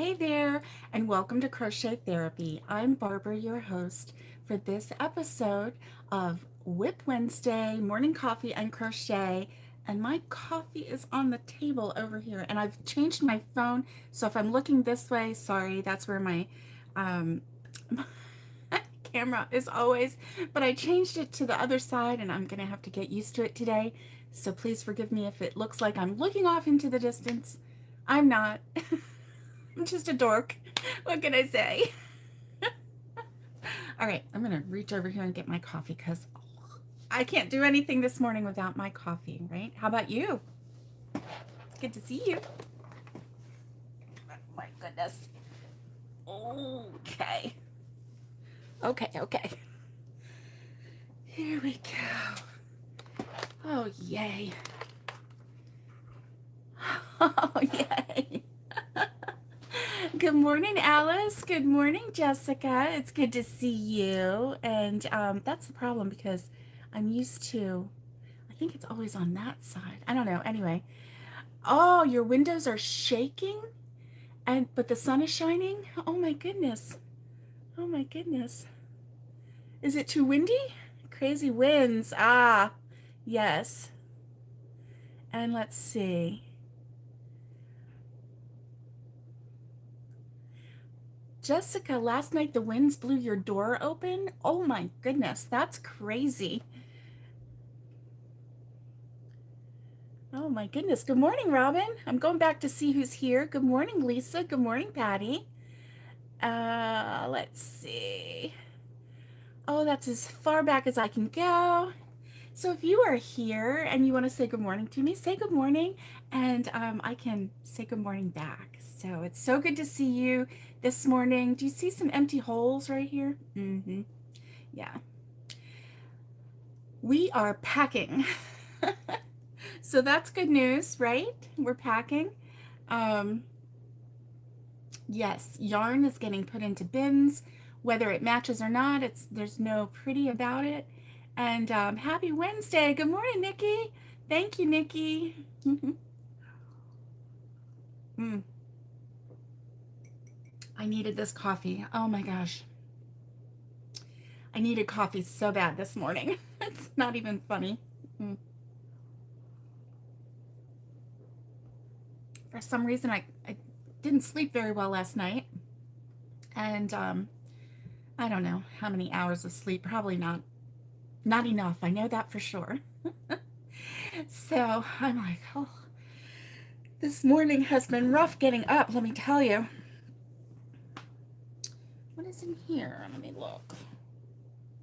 Hey there, and welcome to Crochet Therapy. I'm Barbara, your host for this episode of Wip Wednesday, morning coffee and crochet. And my coffee is on the table over here, and I've changed my phone. So if I'm looking this way, sorry, that's where my um, camera is always. But I changed it to the other side, and I'm gonna have to get used to it today. So please forgive me if it looks like I'm looking off into the distance. I'm not. I'm just a dork. What can I say? All right, I'm going to reach over here and get my coffee because I can't do anything this morning without my coffee, right? How about you? Good to see you. Oh, my goodness. Okay. Okay. Here we go. Oh, yay. Oh, yay. Good morning, Alice. Good morning, Jessica. It's good to see you. And that's the problem because I'm used to, I think it's always on that side. I don't know. Anyway. Oh, your windows are shaking but the sun is shining? Oh my goodness. Oh my goodness. Is it too windy? Crazy winds. Ah, yes. And let's see. Jessica, last night the winds blew your door open? Oh my goodness, that's crazy. Oh my goodness. Good morning, Robin. I'm going back to see who's here. Good morning, Lisa. Good morning, Patty. Let's see. Oh, that's as far back as I can go. So if you are here and you want to say good morning to me, say good morning, and I can say good morning back. So it's so good to see you this morning. Do you see some empty holes right here? Mm-hmm. Yeah. We are packing. So that's good news, right? We're packing. Um, yes, yarn is getting put into bins, whether it matches or not. There's no pretty about it. And happy Wednesday. Good morning, Nikki. Thank you, Nikki. Mm, I needed this coffee. Oh my gosh. I needed coffee so bad this morning. It's not even funny. Mm. For some reason, I didn't sleep very well last night. And I don't know how many hours of sleep. Probably not enough. I know that for sure. So I'm like, oh, this morning has been rough getting up, let me tell you. What is in here? Let me look.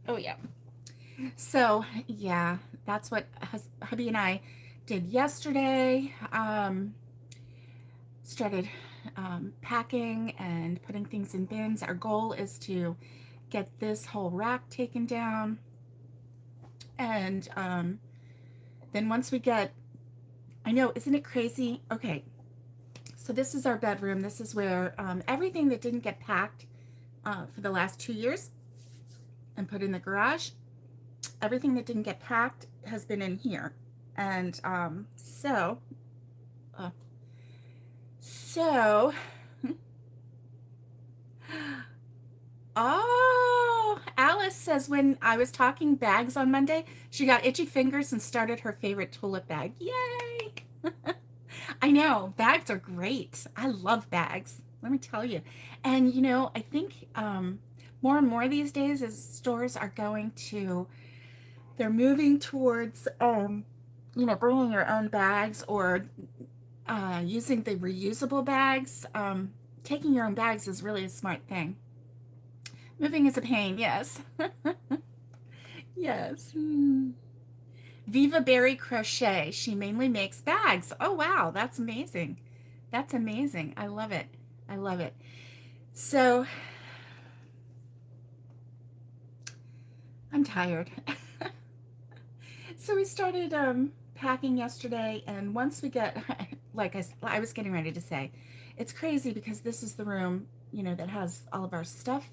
Oh, yeah. So, yeah, that's what hubby and I did yesterday. Started packing and putting things in bins. Our goal is to get this whole rack taken down. And then once we get, I know, isn't it crazy? Okay, so this is our bedroom. This is where everything that didn't get packed for the last 2 years and put in the garage, everything that didn't get packed has been in here. And so, oh, Alice says when I was talking bags on Monday, she got itchy fingers and started her favorite tulip bag. Yay! I know, bags are great. I love bags, let me tell you. And you know, I think more and more these days as stores are going to, they're moving towards, bringing your own bags or using the reusable bags. Taking your own bags is really a smart thing. Moving is a pain, yes. Yes. Viva Berry Crochet. She mainly makes bags. Oh, wow. That's amazing. That's amazing. I love it. I love it. So, I'm tired. So we started packing yesterday, and once we get, like I was getting ready to say, it's crazy because this is the room, that has all of our stuff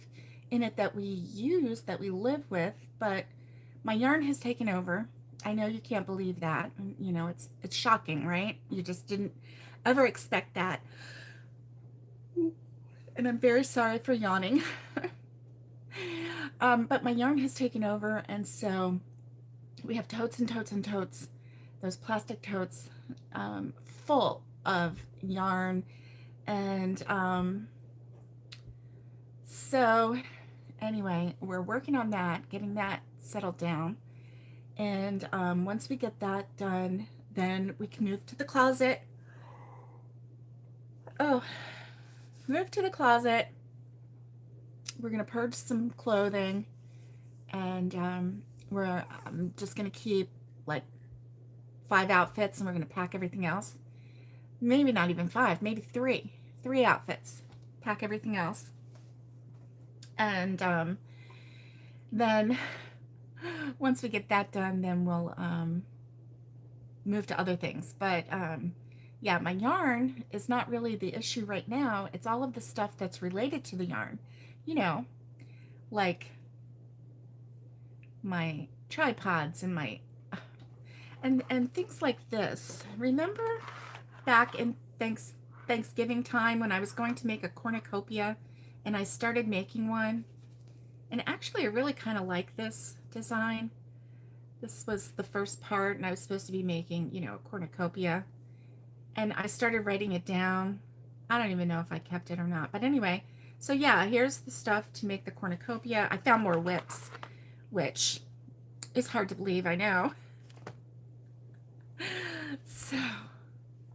in it that we use, that we live with, but my yarn has taken over. I know you can't believe that. It's shocking, right? You just didn't ever expect that. And I'm very sorry for yawning. But my yarn has taken over, and so we have totes and totes and totes, those plastic totes, full of yarn. And so anyway, we're working on that, getting that settled down. And once we get that done, then we can move to the closet. Oh, move to the closet. We're going to purge some clothing, and I'm just going to keep like 5 outfits, and we're going to pack everything else. Maybe not even 5, maybe 3 outfits, pack everything else. And then once we get that done, then we'll move to other things. But yeah, my yarn is not really the issue right now. It's all of the stuff that's related to the yarn, you know, like my tripods and my and things like this. Remember back in Thanksgiving time when I was going to make a cornucopia, and I started making one, and actually I really kind of like this design. This was the first part, and I was supposed to be making, you know, a cornucopia, and I started writing it down. I don't even know if I kept it or not, but anyway, so yeah, here's the stuff to make the cornucopia. I found more whips, which is hard to believe, I know. So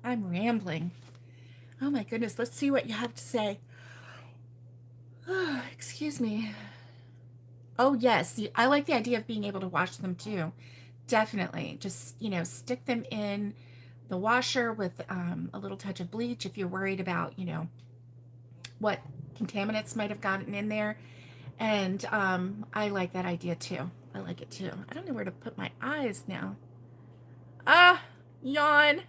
I'm rambling. Oh my goodness, let's see what you have to say. Oh, excuse me. Oh yes, I like the idea of being able to wash them too. Definitely. Just, you know, stick them in the washer with a little touch of bleach if you're worried about, you know, what contaminants might have gotten in there. And I like that idea too. I like it too. I don't know where to put my eyes now. Ah, yawn.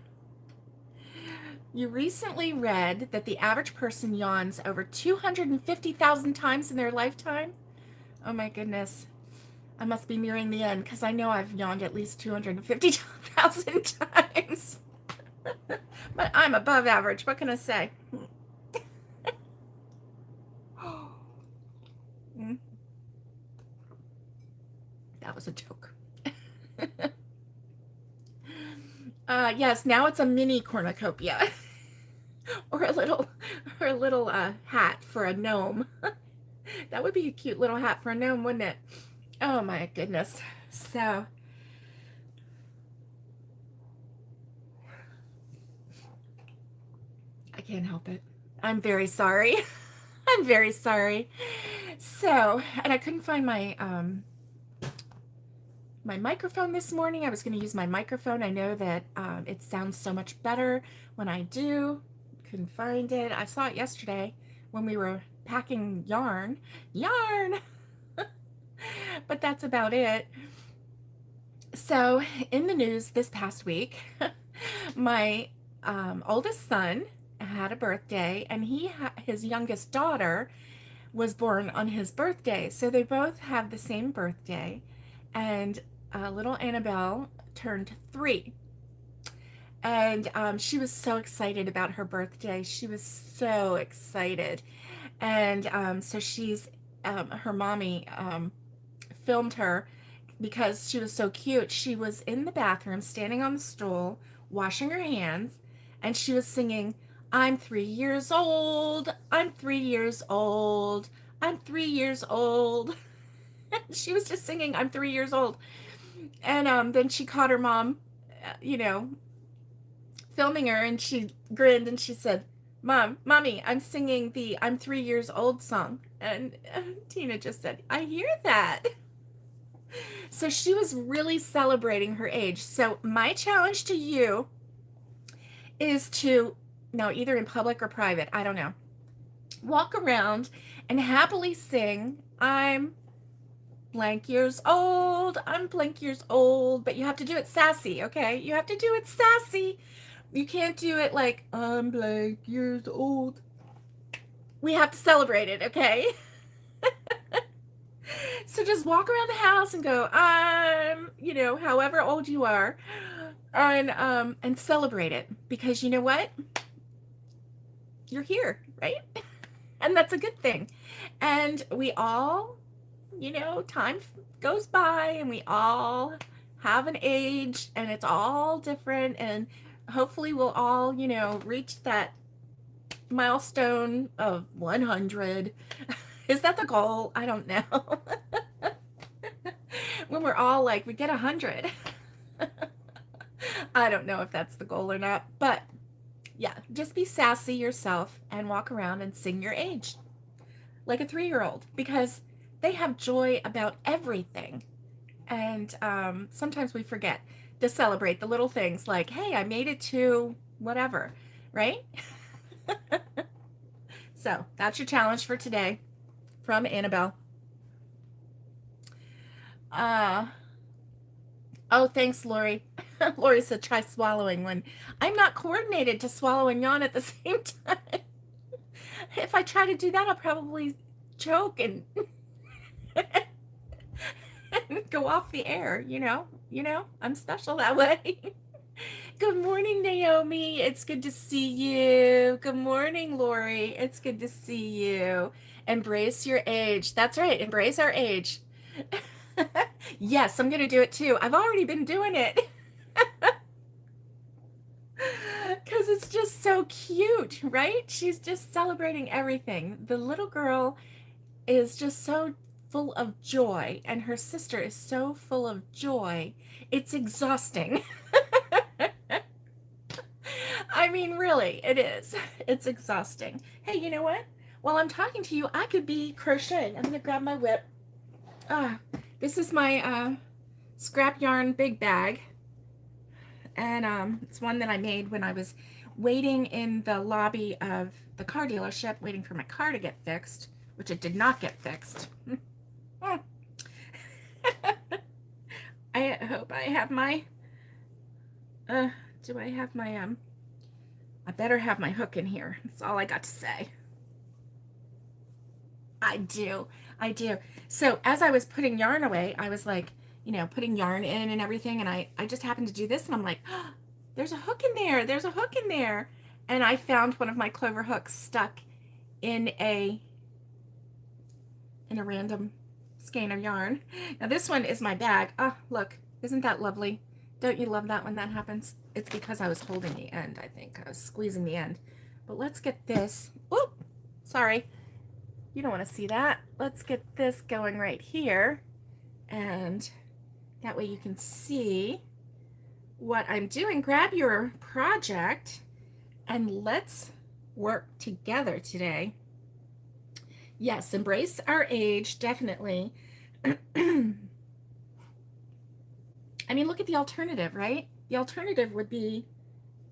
You recently read that the average person yawns over 250,000 times in their lifetime. Oh my goodness. I must be nearing the end because I know I've yawned at least 250,000 times. But I'm above average. What can I say? That was a joke. Yes, now it's a mini cornucopia. or a little hat for a gnome. That would be a cute little hat for a gnome, wouldn't it? Oh my goodness. So I can't help it. I'm very sorry. I'm very sorry. So, and I couldn't find my my microphone this morning. I was going to use my microphone. I know that it sounds so much better when I do. Couldn't find it. I saw it yesterday when we were packing yarn. But that's about it. So in the news this past week, my oldest son had a birthday, and his youngest daughter was born on his birthday. So they both have the same birthday, and little Annabelle turned 3. And she was so excited about her birthday. She was so excited. And so her mommy filmed her because she was so cute. She was in the bathroom, standing on the stool, washing her hands, and she was singing, "I'm 3 years old, I'm 3 years old, I'm 3 years old." She was just singing, "I'm 3 years old." And then she caught her mom, you know, filming her, and she grinned and she said, Mommy, I'm singing the "I'm 3 years old" song. And Tina just said, "I hear that." So she was really celebrating her age. So my challenge to you is to, no, either in public or private, I don't know, walk around and happily sing, "I'm blank years old, I'm blank years old," but you have to do it sassy, okay? You have to do it sassy. You can't do it like, "I'm blank years old." We have to celebrate it, okay? So just walk around the house and go, "I'm," you know, however old you are, and celebrate it, because you know what? You're here, right? And that's a good thing. And we all, time goes by and we all have an age and it's all different. And hopefully we'll all, reach that milestone of 100. Is that the goal? I don't know. When we're all like, we get 100. I don't know if that's the goal or not, but yeah, just be sassy yourself and walk around and sing your age like a 3-year-old because they have joy about everything. And sometimes we forget to celebrate the little things like, hey, I made it to whatever, right? So that's your challenge for today from Annabelle. Oh, thanks, Lori. Lori said try swallowing when I'm not coordinated to swallow and yawn at the same time. If I try to do that, I'll probably choke and go off the air, I'm special that way. Good morning, Naomi. It's good to see you. Good morning, Lori. It's good to see you. Embrace your age. That's right. Embrace our age. Yes, I'm going to do it too. I've already been doing it. Because it's just so cute, right? She's just celebrating everything. The little girl is just so full of joy, and her sister is so full of joy. It's exhausting. I mean, really, it is. It's exhausting. Hey, you know what? While I'm talking to you, I could be crocheting. I'm going to grab my whip. This is my scrap yarn big bag. And it's one that I made when I was waiting in the lobby of the car dealership, waiting for my car to get fixed, which it did not get fixed. I hope I have my, do I have my, I better have my hook in here. That's all I got to say. I do. So as I was putting yarn away, I was like, putting yarn in and everything. And I just happened to do this and I'm like, oh, there's a hook in there. There's a hook in there. And I found one of my clover hooks stuck in a random skein of yarn. Now this one is my bag. Oh, look, isn't that lovely? Don't you love that when that happens? It's because I was holding the end, I think. I was squeezing the end. But let's get this. Whoop, sorry. You don't want to see that. Let's get this going right here. And that way you can see what I'm doing. Grab your project and let's work together today. Yes, embrace our age, definitely. I mean, look at the alternative, right? The alternative would be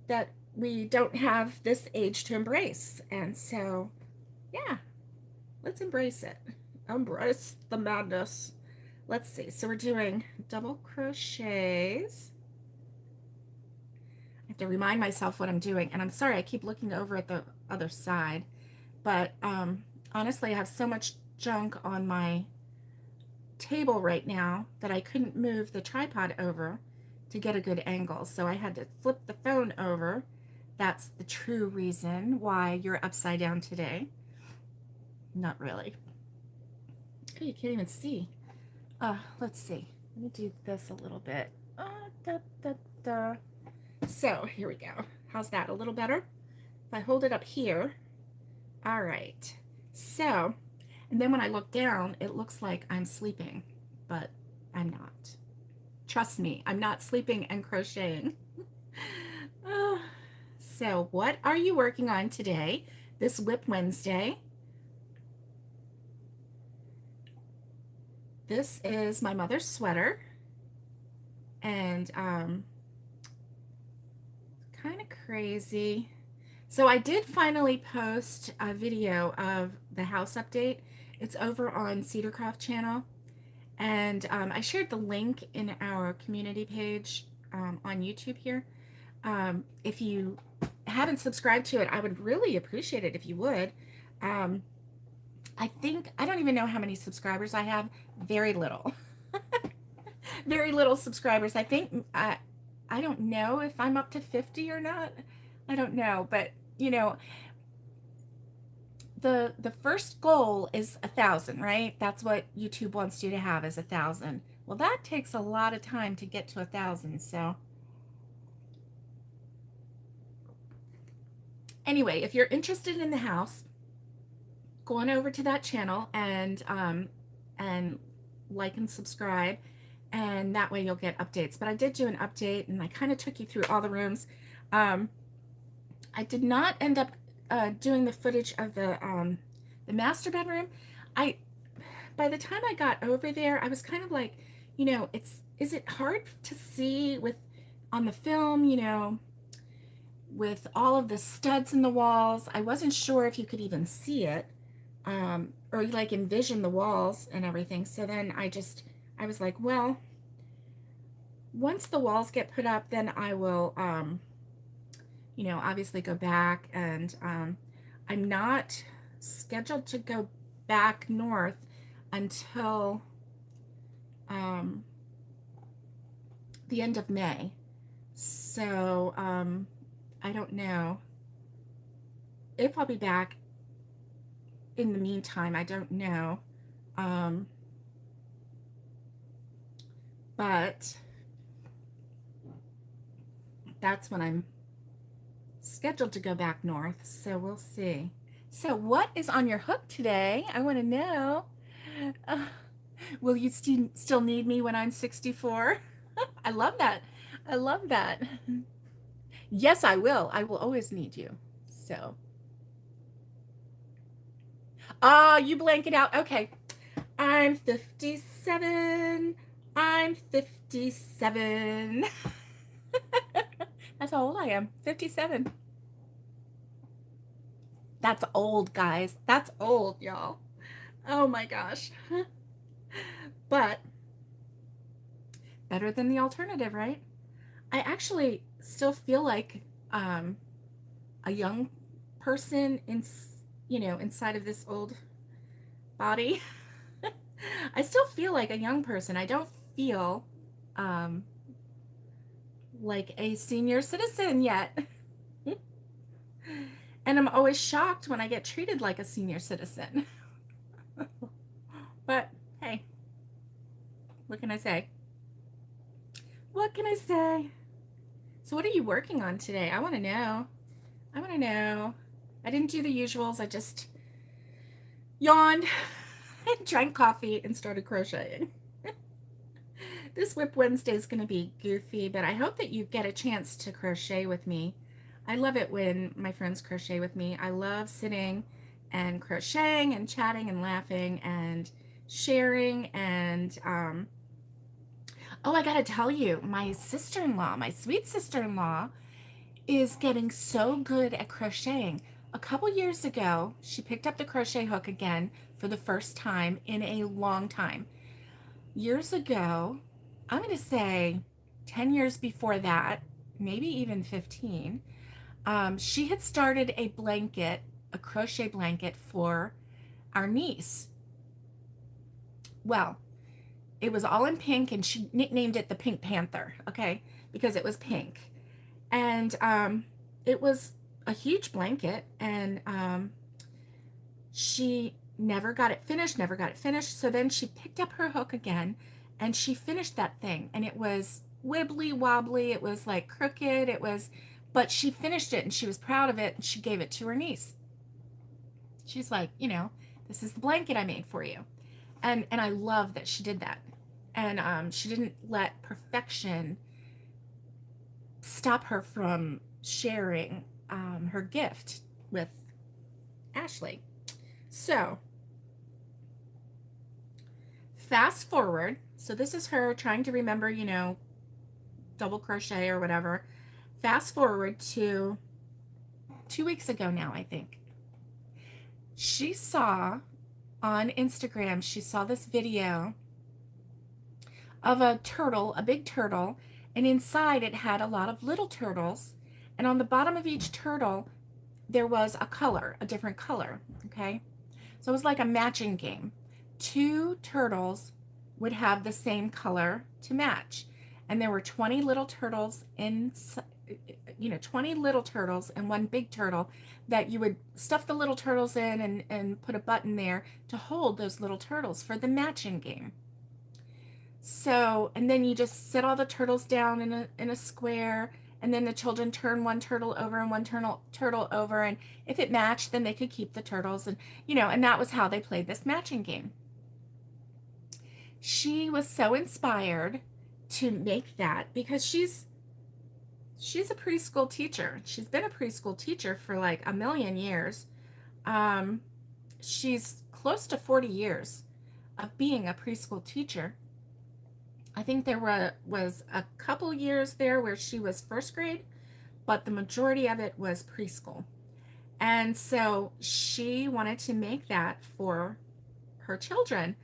that we don't have this age to embrace. And so, yeah, let's embrace it. Embrace the madness. Let's see. So we're doing double crochets. I have to remind myself what I'm doing. And I'm sorry, I keep looking over at the other side. But honestly, I have so much junk on my table right now that I couldn't move the tripod over to get a good angle. So I had to flip the phone over. That's the true reason why you're upside down today. Not really. Oh, you can't even see. Let's see. Let me do this a little bit. So here we go. How's that? A little better? If I hold it up here. All right. So, and then when I look down, it looks like I'm sleeping, but I'm not. Trust me, I'm not sleeping and crocheting. So what are you working on today? This Wip Wednesday. This is my mother's sweater, and kind of crazy. So I did finally post a video of the house update. It's over on Cedarcraft channel, and I shared the link in our community page on YouTube here. If you haven't subscribed to it, I would really appreciate it if you would. I don't even know how many subscribers I have. Very little. Very little subscribers. I think, I don't know if I'm up to 50 or not. I don't know, but the first goal is 1,000, right? That's what YouTube wants you to have, is 1,000. Well, that takes a lot of time to get to 1,000. So anyway, if you're interested in the house, go on over to that channel and like and subscribe, and that way you'll get updates. But I did do an update, and I kind of took you through all the rooms. I did not end up doing the footage of the master bedroom. By the time I got over there, I was kind of like, you know, is it hard to see with on the film, you know, with all of the studs in the walls? I wasn't sure if you could even see it, or like envision the walls and everything. So then I was like, well, once the walls get put up, then I will, you know, obviously go back, and I'm not scheduled to go back north until the end of May. So I don't know if I'll be back in the meantime. I don't know. But that's when I'm scheduled to go back north, so we'll see. So what is on your hook today? I want to know. Will you still need me when I'm 64? I love that. I love that. Yes, I will. I will always need you. So. You blank it out. Okay. I'm 57. I'm 57. That's how old I am. 57. That's old, guys. That's old, y'all. Oh my gosh. But better than the alternative, right? I actually still feel like a young person inside of this old body. I still feel like a young person. I don't feel like a senior citizen yet. And I'm always shocked when I get treated like a senior citizen. But hey, what can I say? What can I say? So what are you working on today? I want to know. I want to know. I didn't do the usuals. I just yawned and drank coffee and started crocheting. This Wip Wednesday is going to be goofy, but I hope that you get a chance to crochet with me. I love it when my friends crochet with me. I love sitting and crocheting and chatting and laughing and sharing. And oh, I gotta tell you, my sister-in-law, my sweet sister-in-law, is getting so good at crocheting. A couple years ago, she picked up the crochet hook again for the first time in a long time. Years ago, I'm going to say 10 years before that, maybe even 15, she had started a blanket, a crochet blanket for our niece. Well, it was all in pink, and she nicknamed it the Pink Panther, okay, because it was pink. And it was a huge blanket, and she never got it finished. So then she picked up her hook again, and she finished that thing, and it was wibbly wobbly, it was like crooked, but she finished it, and she was proud of it, and she gave it to her niece. She's like, you know, this is the blanket I made for you. And I love that she did that. And she didn't let perfection stop her from sharing her gift with Ashley. So fast forward. So this is her trying to remember, you know, double crochet or whatever. Fast forward to 2 weeks ago now, I think. She saw on Instagram, she saw this video of a turtle, a big turtle, and inside it had a lot of little turtles, and on the bottom of each turtle there was a color, a different color, okay? So it was like a matching game. 2 turtles would have the same color to match, and there were 20 little turtles 20 little turtles and one big turtle that you would stuff the little turtles in and put a button there to hold those little turtles for the matching game. So, and then you just set all the turtles down in a square, and then the children turn one turtle over and one turtle over, and if it matched, then they could keep the turtles, and that was how they played this matching game. She was so inspired to make that because she's a preschool teacher. She's been a preschool teacher for like a million years. She's close to 40 years of being a preschool teacher. I think there was a couple years there where she was first grade, but the majority of it was preschool. And so she wanted to make that for her children,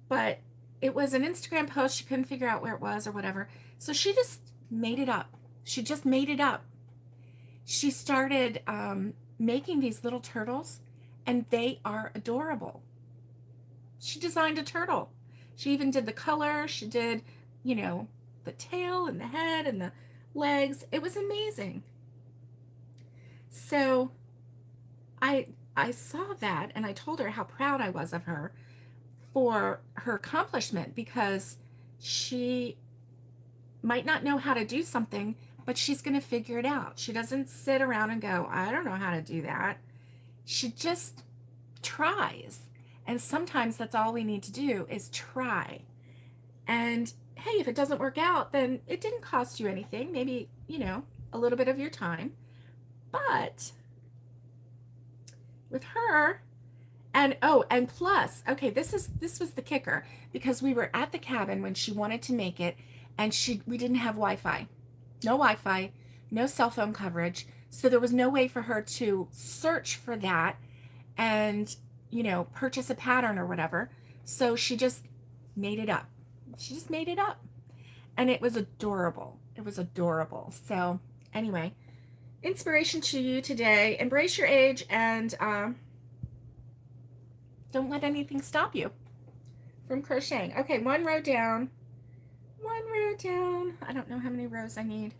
but it was an Instagram post. She couldn't figure out where it was or whatever. So she just made it up. She just made it up. She started making these little turtles, and they are adorable. She designed a turtle. She even did the color. She did, the tail and the head and the legs. It was amazing. So I saw that, and I told her how proud I was of her for her accomplishment, because she might not know how to do something, but she's going to figure it out. She doesn't sit around and go, I don't know how to do that. She just tries. And sometimes that's all we need to do is try. And hey, if it doesn't work out, then it didn't cost you anything. Maybe, a little bit of your time. But with her, and plus, okay, this was the kicker, because we were at the cabin when she wanted to make it, and we didn't have Wi-Fi. No Wi-Fi, no cell phone coverage. So there was no way for her to search for that and, purchase a pattern or whatever. So she just made it up. She just made it up. And it was adorable. It was adorable. So anyway, inspiration to you today. Embrace your age, and don't let anything stop you from crocheting. Okay, one row down. One row down. I don't know how many rows I need.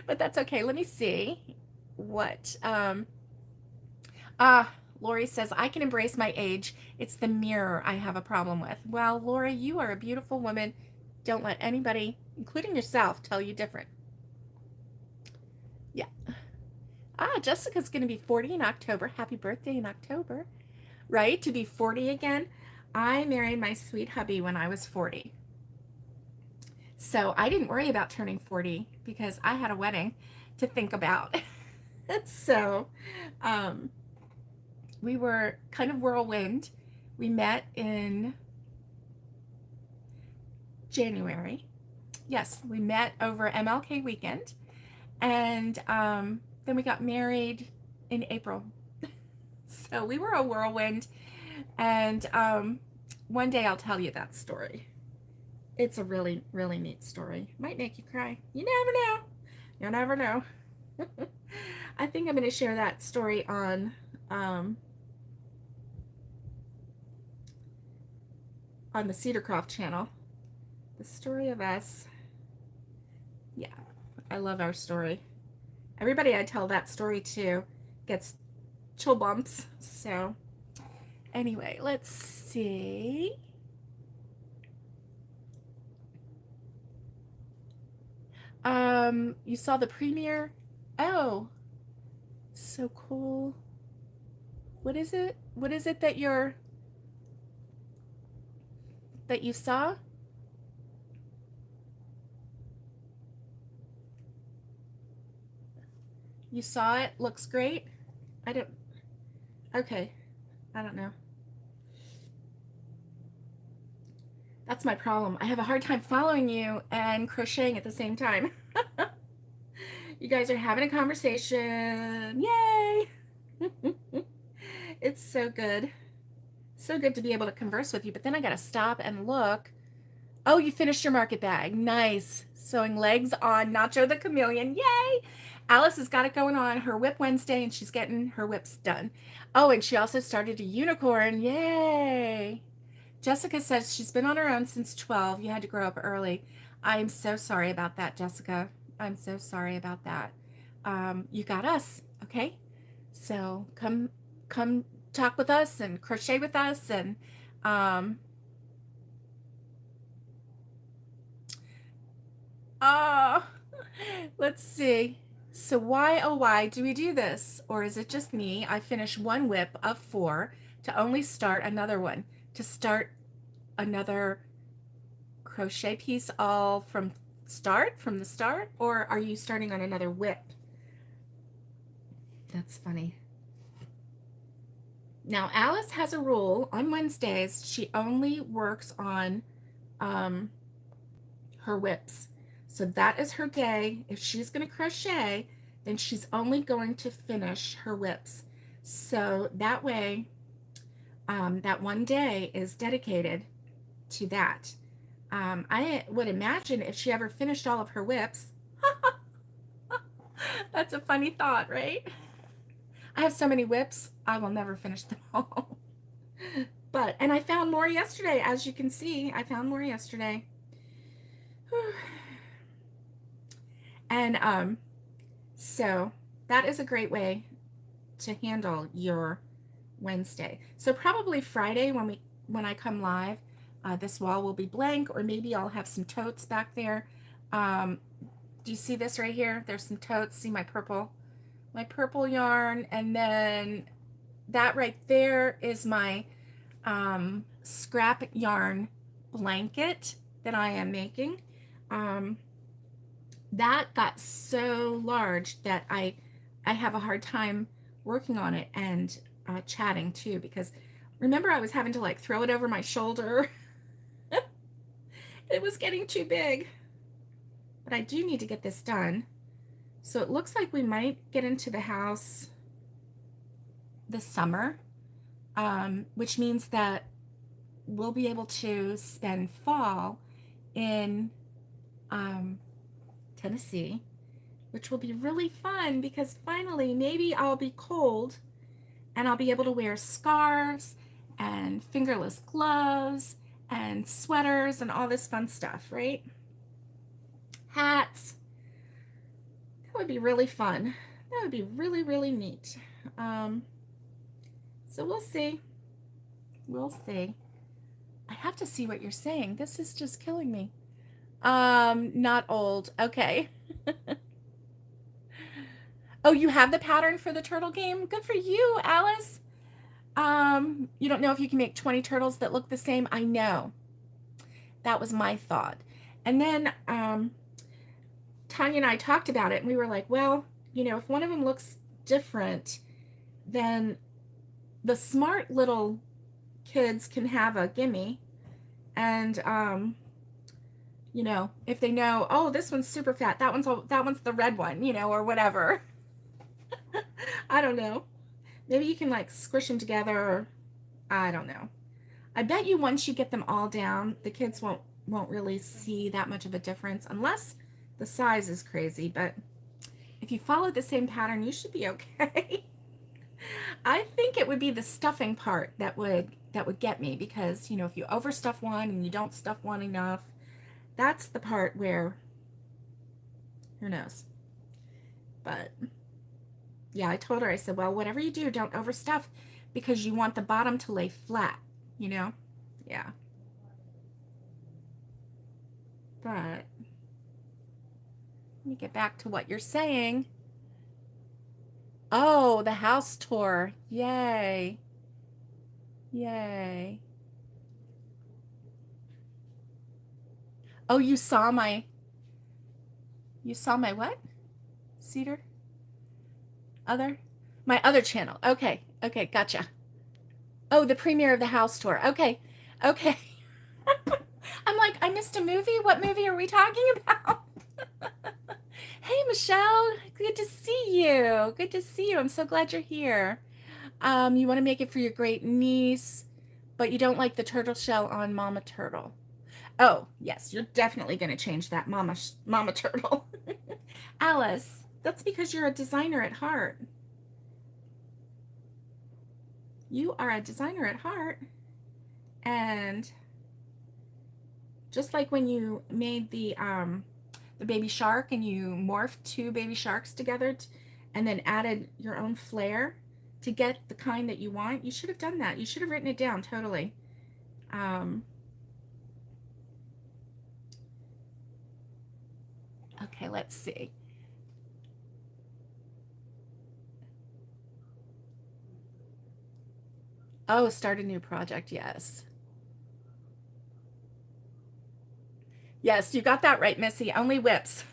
But that's okay. Let me see what. Lori says, I can embrace my age. It's the mirror I have a problem with. Well, Lori, you are a beautiful woman. Don't let anybody, including yourself, tell you different. Yeah. Jessica's going to be 40 in October. Happy birthday in October. Right? To be 40 again. I married my sweet hubby when I was 40. So I didn't worry about turning 40 because I had a wedding to think about. So we were kind of whirlwind. We met in January. Yes, we met over MLK weekend. And then we got married in April. So we were a whirlwind. And one day I'll tell you that story. It's a really, really neat story. Might make you cry. You never know. You never know. I think I'm going to share that story on the Cedarcroft channel. The story of us. Yeah, I love our story. Everybody I tell that story to gets chill bumps. So anyway, let's see. You saw the premiere? Oh, so cool. What is it? What is it that you saw? You saw it? Looks great? Okay. I don't know. That's my problem. I have a hard time following you and crocheting at the same time. You guys are having a conversation. Yay! It's so good. So good to be able to converse with you, but then I gotta stop and look. Oh, you finished your market bag. Nice. Sewing legs on Nacho the Chameleon. Yay! Alice has got it going on, her Wip Wednesday, and she's getting her whips done. Oh, and she also started a unicorn. Yay! Jessica says she's been on her own since 12. You had to grow up early. I'm so sorry about that, Jessica. I'm so sorry about that. You got us, okay? So come talk with us and crochet with us and um uh let's see. So why, oh why do we do this? Or is it just me? I finish one whip of 4 to only start another one, to start another crochet piece all from the start, or are you starting on another whip? That's funny. Now Alice has a rule on Wednesdays. She only works on um, her whips. So that is her day. If she's going to crochet, then she's only going to finish her whips. So that way, that one day is dedicated to that. I would imagine if she ever finished all of her whips, that's a funny thought, right? I have so many whips, I will never finish them all. But, and I found more yesterday, as you can see, I found more yesterday. And so that is a great way to handle your Wednesday. So probably Friday when I come live, this wall will be blank, or maybe I'll have some totes back there. Do you see this right here? There's some totes. See my purple yarn, and then that right there is my scrap yarn blanket that I am making. That got so large that I have a hard time working on it and chatting too, because remember I was having to like throw it over my shoulder. It was getting too big, but I do need to get this done. So it looks like we might get into the house this summer, which means that we'll be able to spend fall in Tennessee, which will be really fun because finally maybe I'll be cold and I'll be able to wear scarves and fingerless gloves and sweaters and all this fun stuff, right? Hats. That would be really fun. That would be really, really neat. So we'll see. We'll see. I have to see what you're saying. This is just killing me. Not old. Okay. Oh, you have the pattern for the turtle game? Good for you, Alice. You don't know if you can make 20 turtles that look the same? I know. That was my thought. And then Tanya and I talked about it, and we were like, well, you know, if one of them looks different, then the smart little kids can have a gimme. And you know, if they know, oh, this one's super fat, that one's the red one, you know, or whatever. I don't know. Maybe you can like squish them together, or I don't know. I bet you once you get them all down, the kids won't really see that much of a difference unless the size is crazy. But if you follow the same pattern, you should be okay. I think it would be the stuffing part that would get me, because, you know, if you overstuff one and you don't stuff one enough, that's the part where, who knows. But yeah, I told her, I said, well, whatever you do, don't overstuff, because you want the bottom to lay flat, you know? Yeah. But let me get back to what you're saying. Oh, the house tour. Yay. Yay. Oh, you saw my what? Cedar? My other channel. Okay. Okay, gotcha. Oh, the premiere of the house tour. Okay. Okay. I'm like, I missed a movie? What movie are we talking about? Hey, Michelle. Good to see you. Good to see you. I'm so glad you're here. You want to make it for your great niece, but you don't like the turtle shell on Mama Turtle. Oh, yes, you're definitely going to change that, Mama Turtle. Alice, that's because you're a designer at heart. You are a designer at heart, and Just like when you made the baby shark and you morphed two baby sharks together and then added your own flair to get the kind that you want. You should have done that. You should have written it down totally. Okay, let's see. Oh, start a new project. Yes. Yes, you got that right, Missy. Only whips.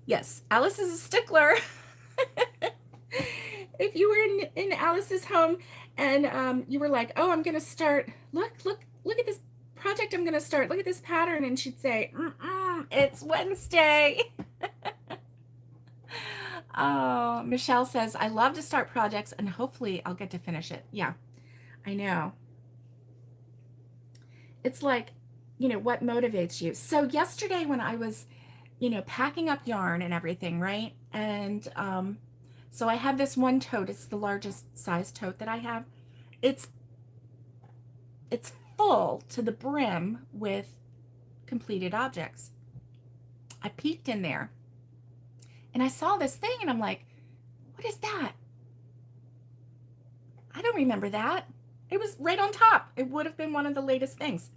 Yes, Alice is a stickler. If you were in Alice's home and you were like, oh, I'm going to start, look at this project I'm going to start. Look at this pattern. And she'd say, it's Wednesday. Oh, Michelle says, I love to start projects and hopefully I'll get to finish it. Yeah, I know. It's like, what motivates you? So yesterday when I was, packing up yarn and everything, right? And so I have this one tote. It's the largest size tote that I have. It's full to the brim with completed objects. I peeked in there and I saw this thing and I'm like, what is that? I don't remember that. It was right on top. It would have been one of the latest things.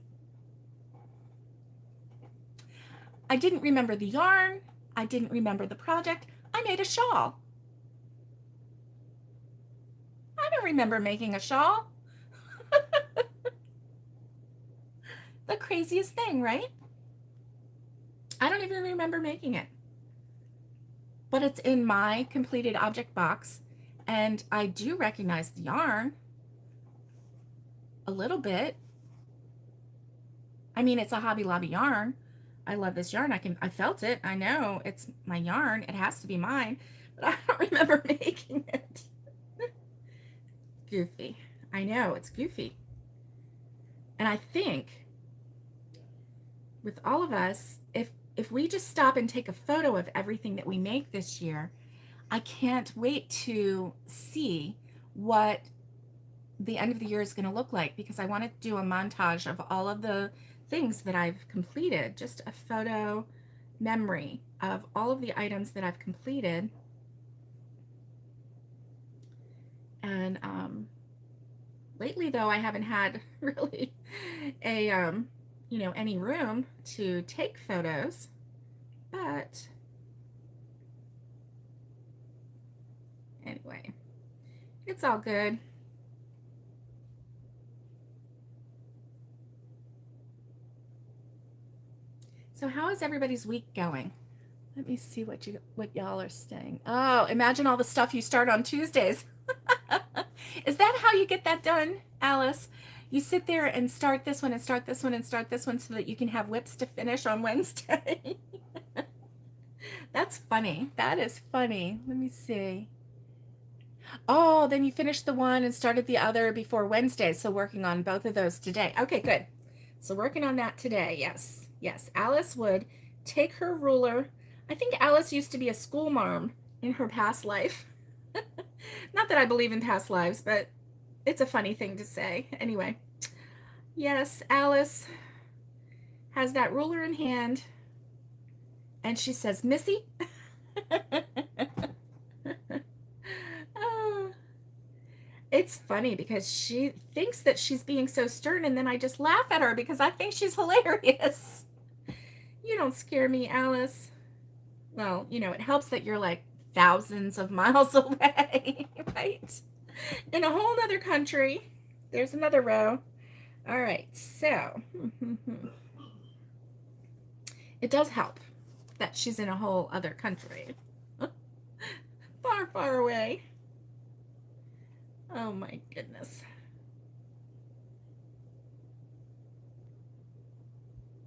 I didn't remember the yarn. I didn't remember the project. I made a shawl. I don't remember making a shawl. The craziest thing, right? I don't even remember making it. But it's in my completed object box, and I do recognize the yarn a little bit. I mean, it's a Hobby Lobby yarn. I love this yarn. I felt it. I know it's my yarn. It has to be mine, but I don't remember making it. Goofy. I know, it's goofy. And I think with all of us, if we just stop and take a photo of everything that we make this year, I can't wait to see what the end of the year is going to look like, because I want to do a montage of all of the things that I've completed, just a photo memory of all of the items that I've completed. And lately though, I haven't had really a any room to take photos, but anyway, it's all good. So how is everybody's week going? Let me see what y'all are saying. Oh, imagine all the stuff you start on Tuesdays. Is that how you get that done, Alice? You sit there and start this one and start this one and start this one so that you can have whips to finish on Wednesday. That's funny. That is funny. Let me see. Oh, then you finished the one and started the other before Wednesday. So working on both of those today. Okay, good. So working on that today. Yes. Yes. Alice would take her ruler. I think Alice used to be a school marm in her past life. Not that I believe in past lives, but it's a funny thing to say. Anyway, yes, Alice has that ruler in hand and she says, Missy. Oh, it's funny because she thinks that she's being so stern, and then I just laugh at her because I think she's hilarious. You don't scare me, Alice. Well, it helps that you're like thousands of miles away, right? In a whole other country. There's another row. All right, so it does help that she's in a whole other country. Far, far away. Oh my goodness.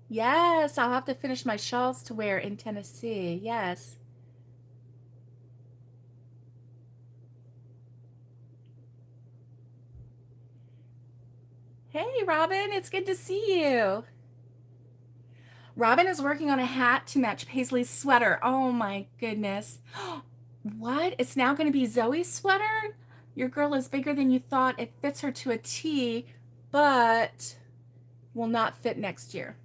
Yes, I'll have to finish my shawls to wear in Tennessee. Yes. Hey, Robin, it's good to see you. Robin is working on a hat to match Paisley's sweater. Oh my goodness. What? It's now going to be Zoe's sweater? Your girl is bigger than you thought. It fits her to a T, but will not fit next year.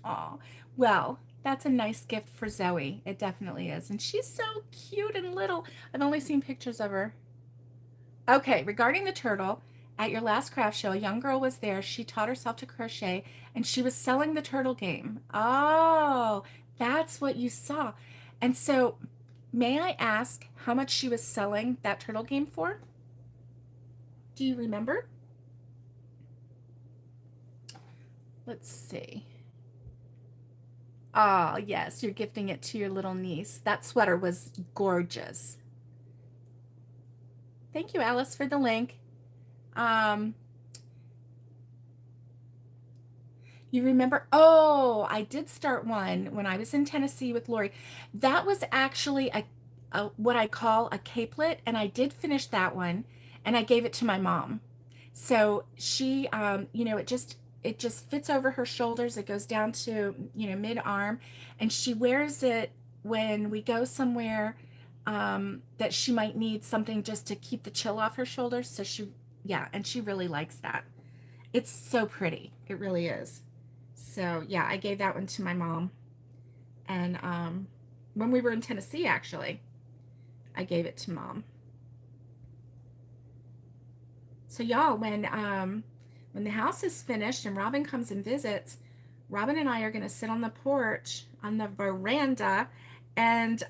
Oh, well, that's a nice gift for Zoe. It definitely is. And she's so cute and little. I've only seen pictures of her. Okay, regarding the turtle, at your last craft show, a young girl was there. She taught herself to crochet and she was selling the turtle game. Oh, that's what you saw. And so, may I ask how much she was selling that turtle game for? Do you remember? Let's see. Oh, yes, you're gifting it to your little niece. That sweater was gorgeous. Thank you, Alice, for the link. Um, you remember? Oh, I did start one when I was in Tennessee with Lori. That was actually a what I call a capelet, and I did finish that one, and I gave it to my mom. So she, it just fits over her shoulders. It goes down to mid arm, and she wears it when we go somewhere that she might need something just to keep the chill off her shoulders. So yeah, and she really likes that. It's so pretty. It really is. So yeah, I gave that one to my mom, and when we were in Tennessee, actually, I gave it to mom. So y'all, when the house is finished and Robin comes and visits, Robin and I are going to sit on the porch on the veranda, and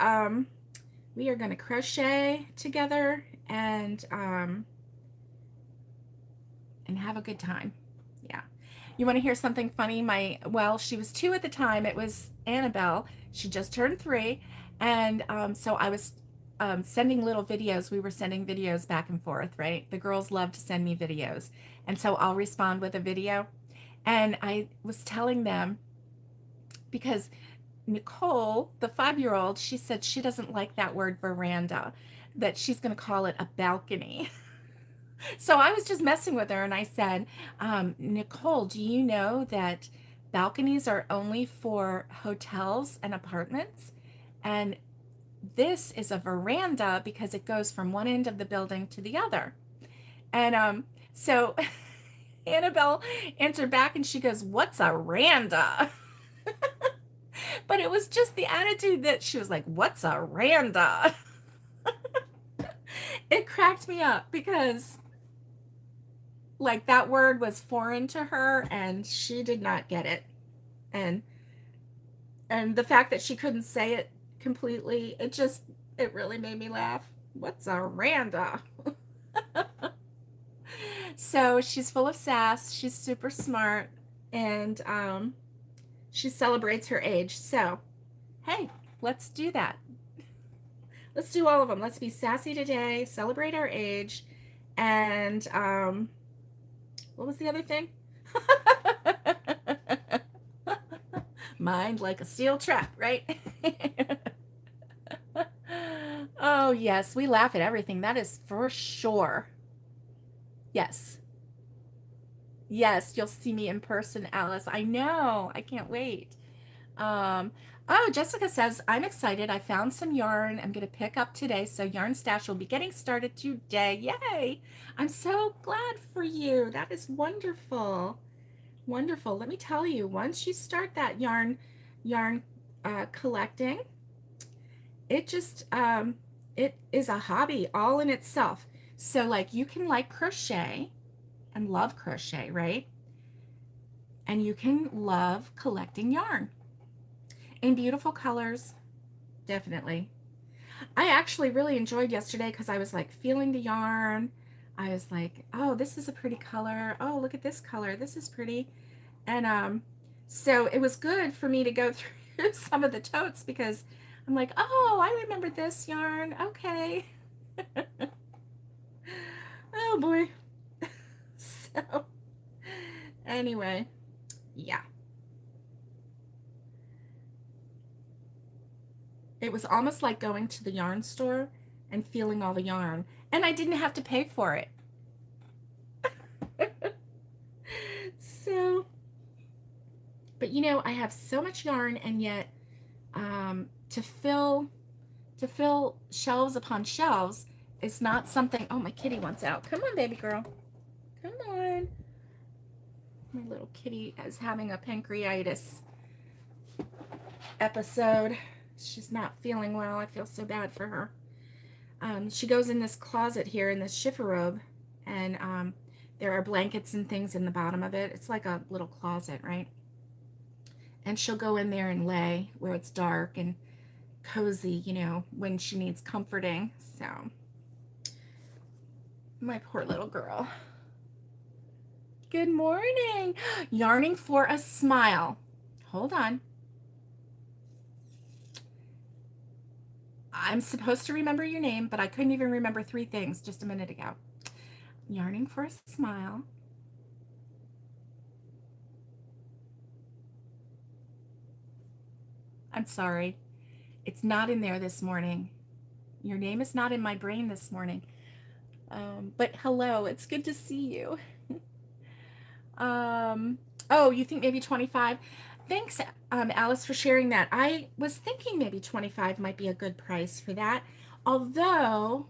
we are going to crochet together and have a good time. Yeah. You want to hear something funny? She was 2 at the time. It was Annabelle. She just turned 3, and so I was sending little videos. We were sending videos back and forth, right? The girls love to send me videos. And so I'll respond with a video. And I was telling them, because Nicole, the 5-year-old, she said she doesn't like that word veranda, that she's going to call it a balcony. So I was just messing with her and I said, Nicole, do you know that balconies are only for hotels and apartments? And this is a veranda because it goes from one end of the building to the other. And so Annabelle answered back and she goes, "What's a randa?" But it was just the attitude that she was like, "What's a randa?" It cracked me up because like that word was foreign to her and she did not get it. And the fact that she couldn't say it completely, it really made me laugh. What's a randa? So she's full of sass. She's super smart, and she celebrates her age. So, hey, let's do that. Let's do all of them. Let's be sassy today, celebrate our age, and what was the other thing? Mind like a steel trap, right? Oh, yes, we laugh at everything. That is for sure. Yes. Yes, you'll see me in person, Alice. I know. I can't wait. Um, oh, Jessica says, I'm excited. I found some yarn I'm going to pick up today. So Yarn Stash will be getting started today. Yay. I'm so glad for you. That is wonderful. Wonderful. Let me tell you, once you start that yarn collecting, it just, it is a hobby all in itself. So like you can like crochet and love crochet, right? And you can love collecting yarn in beautiful colors, definitely. I actually really enjoyed yesterday because I was like feeling the yarn. I was like, oh, this is a pretty color. Oh, look at this color. This is pretty. And so it was good for me to go through some of the totes because I'm like, oh, I remember this yarn. Okay. Oh boy. So anyway, yeah. It was almost like going to the yarn store and feeling all the yarn, and I didn't have to pay for it. So, but I have so much yarn, and yet to fill shelves upon shelves is not something. Oh, my kitty wants out. Come on, baby girl. Come on. My little kitty is having a pancreatitis episode. She's not feeling well. I feel so bad for her. She goes in this closet here in this chifforobe, and there are blankets and things in the bottom of it. It's like a little closet, right? And she'll go in there and lay where it's dark and cozy, when she needs comforting. So, my poor little girl. Good morning. Yarning for a smile. Hold on. I'm supposed to remember your name, but I couldn't even remember 3 things just a minute ago. Yarning for a smile. I'm sorry. It's not in there this morning. Your name is not in my brain this morning. But hello, it's good to see you. Oh, you think maybe 25? Thanks, Alice, for sharing that. I was thinking maybe 25 might be a good price for that. Although,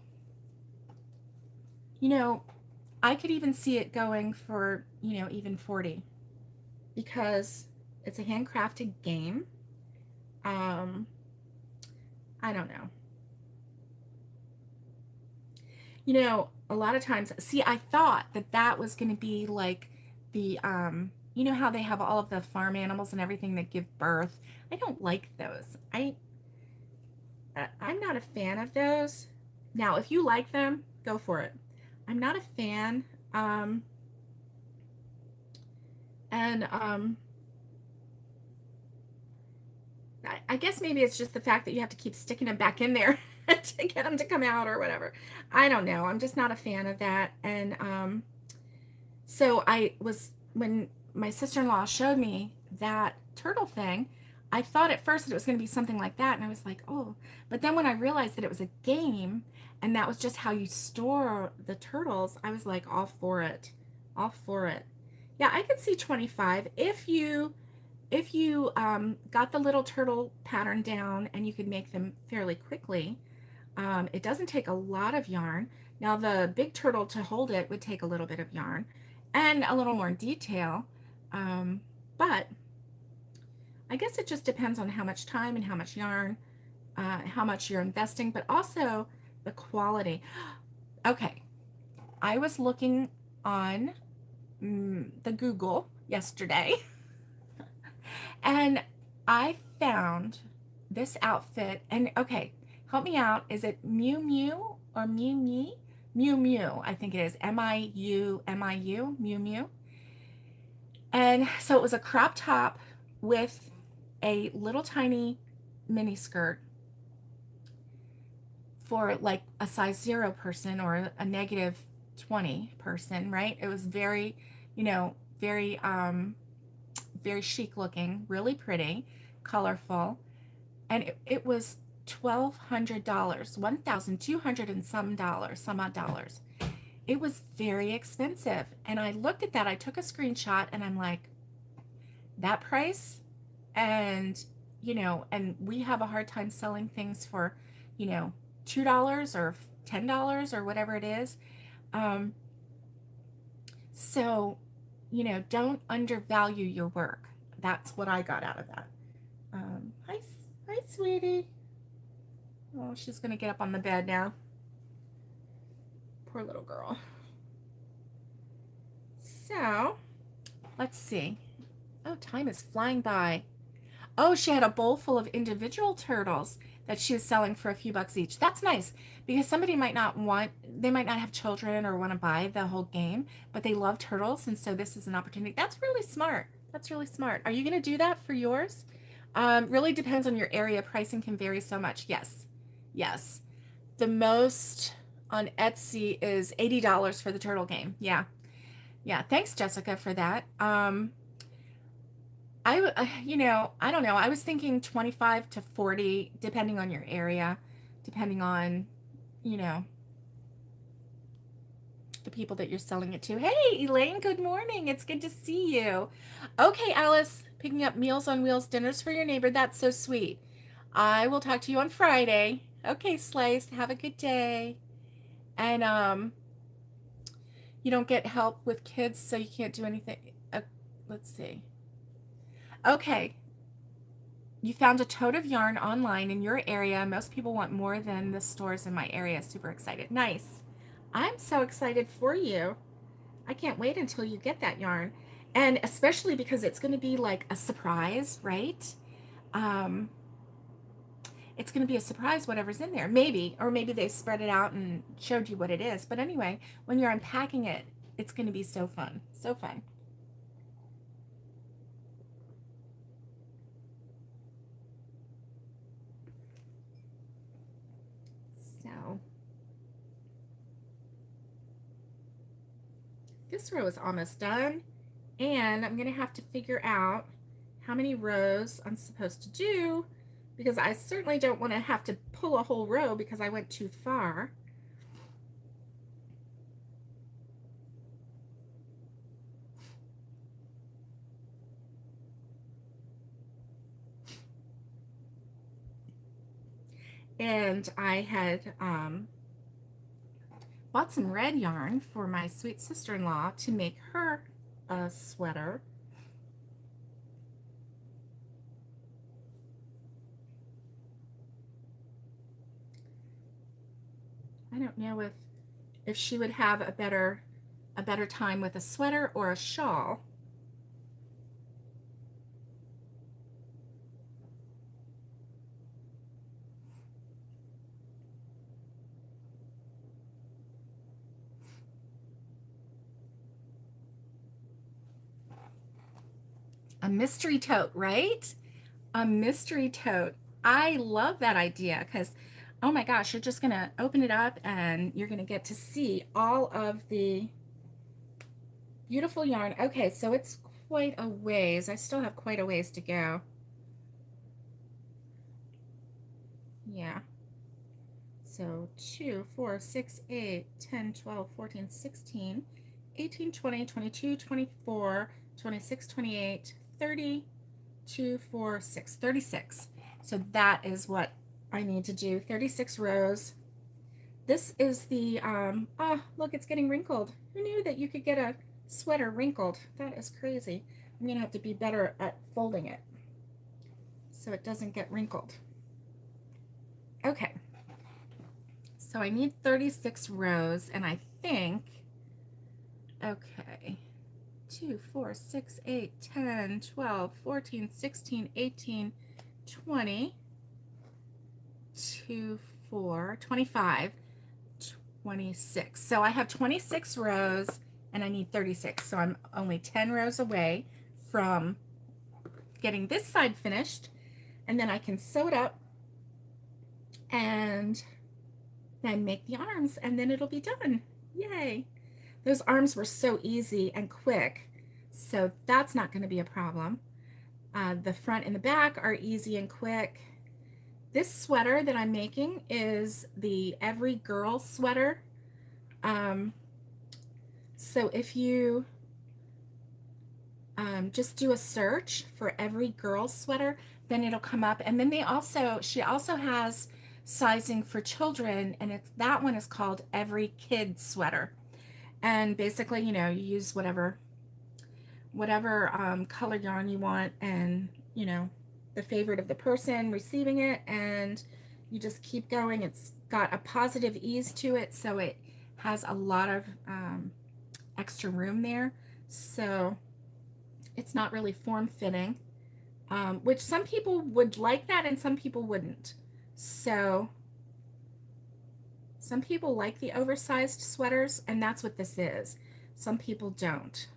I could even see it going for, even 40. Because it's a handcrafted game. I don't know. A lot of times, see, I thought that was going to be like the, how they have all of the farm animals and everything that give birth. I don't like those. I'm not a fan of those. Now, if you like them, go for it. I'm not a fan. I guess maybe it's just the fact that you have to keep sticking them back in there to get them to come out or whatever. I don't know. I'm just not a fan of that. And so when my sister-in-law showed me that turtle thing, I thought at first that it was going to be something like that. And I was like, oh. But then when I realized that it was a game and that was just how you store the turtles, I was like, all for it. All for it. Yeah, I could see 25 if you got the little turtle pattern down and you could make them fairly quickly. It doesn't take a lot of yarn. Now the big turtle, to hold it, would take a little bit of yarn and a little more detail. But I guess it just depends on how much time and how much yarn, how much you're investing, but also the quality. Okay, I was looking on the Google yesterday and I found this outfit. And okay, help me out. Is it Miu Miu or Miu Miu? Miu Miu, I think it is. M-I-U, M-I-U, Miu Miu. And so it was a crop top with a little tiny mini skirt for like a size 0 person or a negative 20 person, right? It was very, very, very chic looking, really pretty, colorful. And it was $1,200, $1,200 and some odd dollars. It was very expensive. And I looked at that, I took a screenshot and I'm like, that price? And, and we have a hard time selling things for, $2 or $10 or whatever it is. So, don't undervalue your work. That's what I got out of that. Hi, sweetie. Oh, she's going to get up on the bed now. Poor little girl. So, let's see. Oh, time is flying by. Oh, she had a bowl full of individual turtles that she was selling for a few bucks each. That's nice because somebody might not have children or want to buy the whole game, but they love turtles. And so this is an opportunity. That's really smart. That's really smart. Are you going to do that for yours? Really depends on your area. Pricing can vary so much. Yes. Yes. The most on Etsy is $80 for the turtle game. Yeah. Yeah. Thanks, Jessica, for that. I don't know. I was thinking 25 to 40, depending on your area, depending on, the people that you're selling it to. Hey, Elaine, good morning. It's good to see you. Okay, Alice, picking up Meals on Wheels dinners for your neighbor. That's so sweet. I will talk to you on Friday. Okay, Slice, have a good day. And, you don't get help with kids, so you can't do anything. let's see. Okay, you found a tote of yarn online in your area. Most people want more than the stores in my area. Super excited. Nice. I'm so excited for you. I can't wait until you get that yarn. And especially because it's going to be like a surprise, right? Um, it's going to be a surprise whatever's in there. Maybe, or maybe they spread it out and showed you what it is. But anyway, when you're unpacking it, it's going to be so fun. So fun. So this row is almost done, and I'm going to have to figure out how many rows I'm supposed to do, because I certainly don't want to have to pull a whole row because I went too far. And I had bought some red yarn for my sweet sister-in-law to make her a sweater. I don't know if she would have a better time with a sweater or a shawl. A mystery tote, right? A mystery tote. I love that idea because, oh my gosh, you're just going to open it up and you're going to get to see all of the beautiful yarn. Okay, so it's quite a ways. I still have quite a ways to go. Yeah. So 2, 4, 6, 8, 10, 12, 14, 16, 18, 20, 22, 24, 26, 28, 30, 2, 4, 6, 36. So that is what I need to do. 36 rows. This is the, oh, look, it's getting wrinkled. Who knew that you could get a sweater wrinkled? That is crazy. I'm going to have to be better at folding it so it doesn't get wrinkled. Okay. So I need 36 rows, and I think, okay, 2, 4, 6, 8, 10, 12, 14, 16, 18, 20, 2, 4, 25, 26. So I have 26 rows, and I need 36. So I'm only 10 rows away from getting this side finished, and then I can sew it up and then make the arms, and then it'll be done. Yay. Those arms were so easy and quick, so that's not going to be a problem. The front and the back are easy and quick. This sweater that I'm making is the Every Girl sweater. So if you just do a search for Every Girl sweater, then it'll come up. And then she also has sizing for children, and that one is called Every Kid sweater. And basically, you use whatever color yarn you want, and the favorite of the person receiving it, and you just keep going. It's got a positive ease to it, so it has a lot of extra room there, so it's not really form-fitting, which some people would like that and some people wouldn't. So some people like the oversized sweaters, and that's what this is. Some people don't.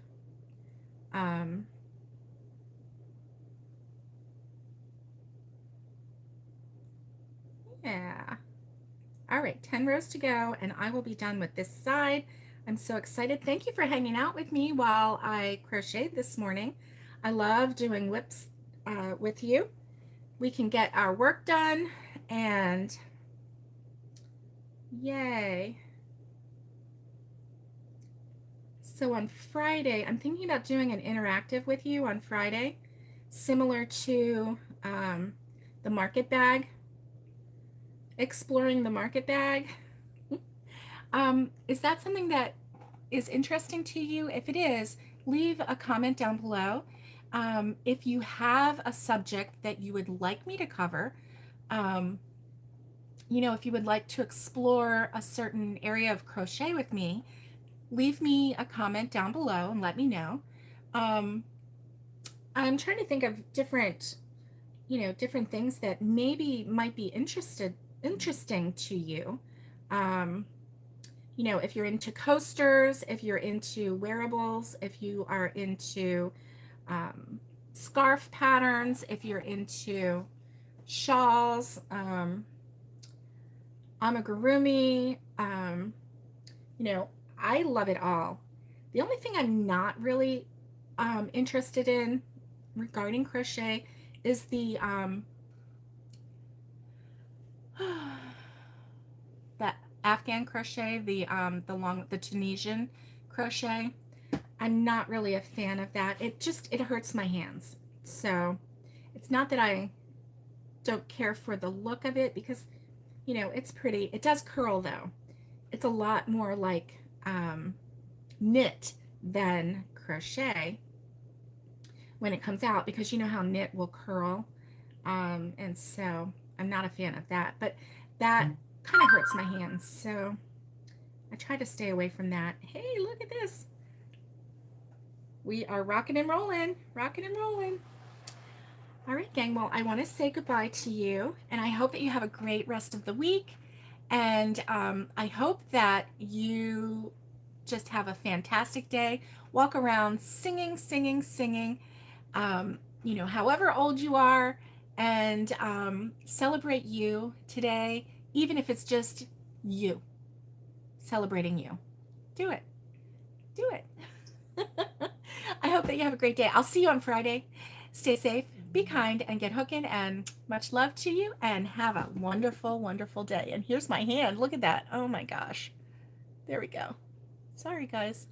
Yeah. All right, 10 rows to go, and I will be done with this side. I'm so excited. Thank you for hanging out with me while I crocheted this morning. I love doing whips with you. We can get our work done, and yay. So on Friday, I'm thinking about doing an interactive with you on Friday, similar to the market bag, exploring the market bag. Is that something that is interesting to you? If it is, leave a comment down below. If you have a subject that you would like me to cover, um, if you would like to explore a certain area of crochet with me, leave me a comment down below and let me know. Um, I'm trying to think of different things that maybe might be interesting to you. Um, if you're into coasters, if you're into wearables, if you are into scarf patterns, if you're into shawls, amigurumi, I love it all. The only thing I'm not really interested in regarding crochet is the that Afghan crochet, the Tunisian crochet. I'm not really a fan of that. It hurts my hands. So it's not that I don't care for the look of it, because it's pretty. It does curl though. It's a lot more like knit than crochet when it comes out, because you know how knit will curl. And so I'm not a fan of that, but that kind of hurts my hands. So I try to stay away from that. Hey, look at this. We are rocking and rolling, rocking and rolling. All right, gang. Well, I want to say goodbye to you, and I hope that you have a great rest of the week. And I hope that you just have a fantastic day. Walk around singing, singing, singing, however old you are, and celebrate you today, even if it's just you, celebrating you. Do it. Do it. I hope that you have a great day. I'll see you on Friday. Stay safe, be kind, and get hooking, and much love to you, and have a wonderful, wonderful day. And here's my hand. Look at that. Oh my gosh. There we go. Sorry, guys.